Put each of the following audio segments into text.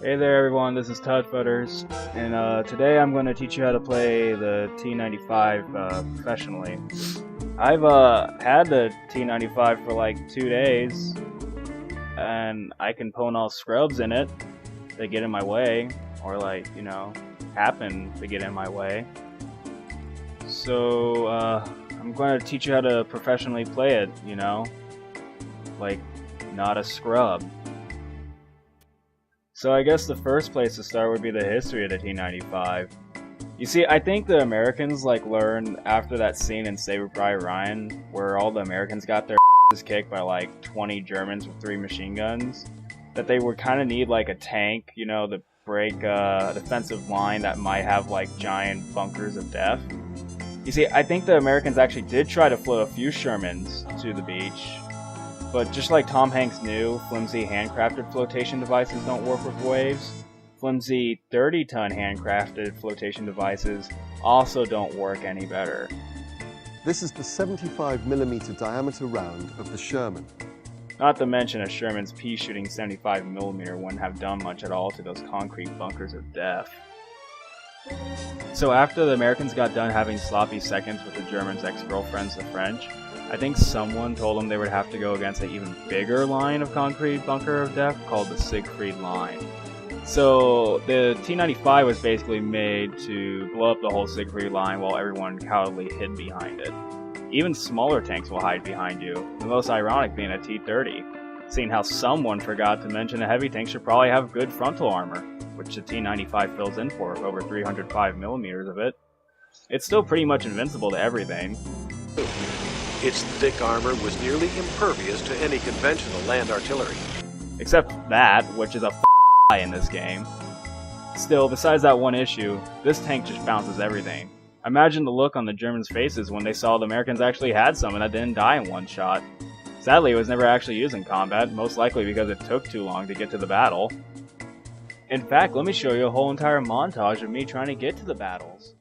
Hey there everyone, this is TuddFudders, and today I'm going to teach you how to play the T95 professionally. I've had the T95 for like 2 days, and I can pwn all scrubs in it that get in my way, or happen to get in my way. So I'm going to teach you how to professionally play it, like not a scrub. So I guess the first place to start would be the history of the T95. You see, I think the Americans learned after that scene in Saving Private Ryan where all the Americans got their asses kicked by like 20 Germans with 3 machine guns, that they would kind of need like a tank, to break a defensive line that might have like giant bunkers of death. You see, I think the Americans actually did try to float a few Shermans to the beach, but just like Tom Hanks knew, flimsy handcrafted flotation devices don't work with waves. Flimsy 30-ton handcrafted flotation devices also don't work any better. This is the 75mm diameter round of the Sherman. Not to mention a Sherman's pea-shooting 75mm wouldn't have done much at all to those concrete bunkers of death. So after the Americans got done having sloppy seconds with the Germans' ex-girlfriends, the French, I think someone told them they would have to go against an even bigger line of concrete bunker of death called the Siegfried Line. So the T95 was basically made to blow up the whole Siegfried Line while everyone cowardly hid behind it. Even smaller tanks will hide behind you, the most ironic being a T30, seeing how someone forgot to mention a heavy tank should probably have good frontal armor, which the T95 fills in for with over 305mm of it. It's still pretty much invincible to everything. Its thick armor was nearly impervious to any conventional land artillery. Except that, which is a lie in this game. Still, besides that one issue, this tank just bounces everything. Imagine the look on the Germans' faces when they saw the Americans actually had someone that didn't die in one shot. Sadly, it was never actually used in combat, most likely because it took too long to get to the battle. In fact, let me show you a whole entire montage of me trying to get to the battles.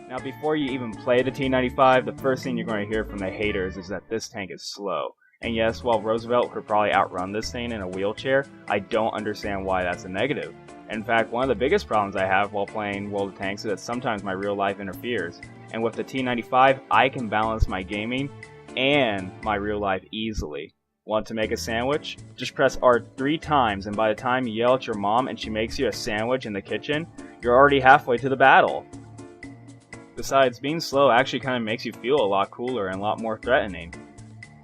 Now before you even play the T95, the first thing you're going to hear from the haters is that this tank is slow. And yes, while Roosevelt could probably outrun this thing in a wheelchair, I don't understand why that's a negative. In fact, one of the biggest problems I have while playing World of Tanks is that sometimes my real life interferes. And with the T95, I can balance my gaming and my real life easily. Want to make a sandwich? Just press R 3 times, and by the time you yell at your mom and she makes you a sandwich in the kitchen, you're already halfway to the battle. Besides, being slow actually kind of makes you feel a lot cooler and a lot more threatening.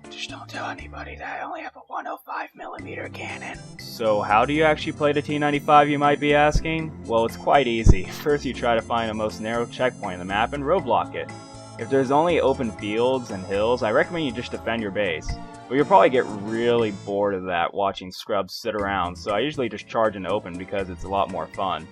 Just don't tell anybody that I only have a 105mm cannon. So how do you actually play the T95, you might be asking? Well, it's quite easy. First you try to find the most narrow checkpoint in the map and roadblock it. If there's only open fields and hills, I recommend you just defend your base. But you'll probably get really bored of that watching scrubs sit around, so I usually just charge in open because it's a lot more fun.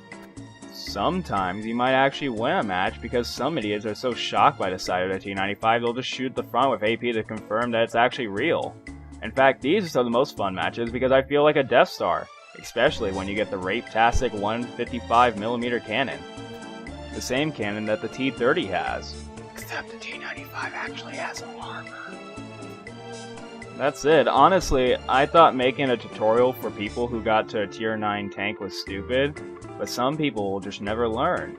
Sometimes you might actually win a match because some idiots are so shocked by the sight of the T95 they'll just shoot the front with AP to confirm that it's actually real. In fact, these are the most fun matches because I feel like a Death Star, especially when you get the rape-tastic 155mm cannon. The same cannon that the T30 has. Except the T95 actually has armor. That's it. Honestly, I thought making a tutorial for people who got to a tier 9 tank was stupid, but some people will just never learn.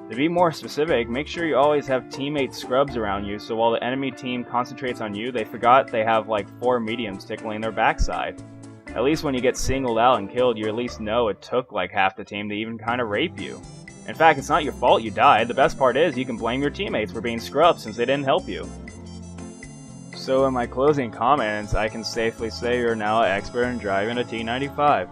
To be more specific, make sure you always have teammate scrubs around you so while the enemy team concentrates on you, they forgot they have like 4 mediums tickling their backside. At least when you get singled out and killed, you at least know it took like half the team to even kind of rape you. In fact, it's not your fault you died. The best part is you can blame your teammates for being scrubs since they didn't help you. So in my closing comments, I can safely say you're now an expert in driving a T95.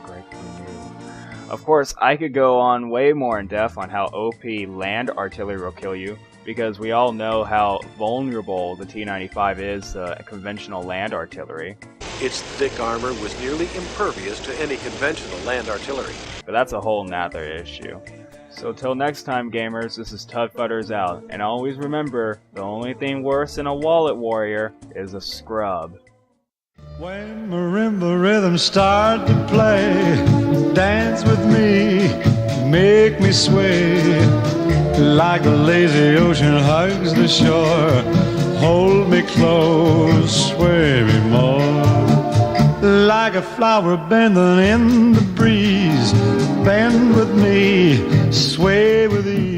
Great for you. Of course, I could go on way more in depth on how OP land artillery will kill you, because we all know how vulnerable the T95 is to conventional land artillery. Its thick armor was nearly impervious to any conventional land artillery. But that's a whole nother issue. So till next time, gamers, this is TuddFudders out, and always remember, the only thing worse than a wallet warrior is a scrub. When marimba rhythms start to play, dance with me, make me sway, like a lazy ocean hugs the shore, hold me close, sway me more, like a flower bending in the breeze, bend with me, sway with ease.